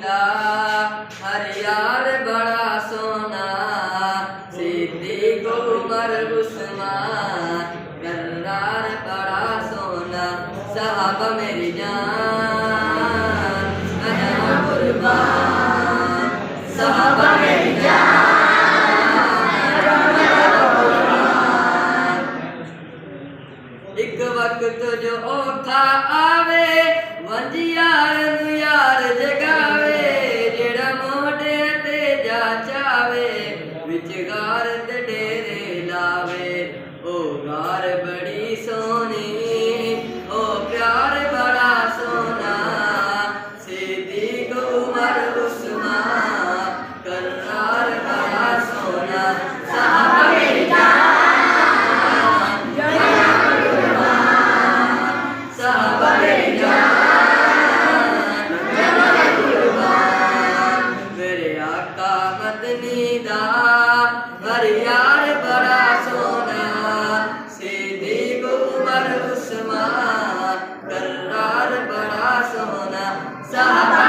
दा हर यार बड़ा सोना सिद्दीक उमर उस्मान करार बड़ा सोना साहबा मेरी जान अजा कुर्बान साहबा मेरी जान एक वक्त जो औखा आवे वंज यार नू यार जगावे जेड़ा मोढे ते जा चावे विच गार ते डेरे लावे ओ गार बड़ी सोनी ओ प्यार बड़ा सोना सिद्दीक उमर उस्मान करार बड़ा सोना साहबा मेरी जान साहबा मेरी जान मेरे आका मदनी दा हर यार बड़ा सोना सिद्दीक उमर उस्मान करार बड़ा सोना साहबा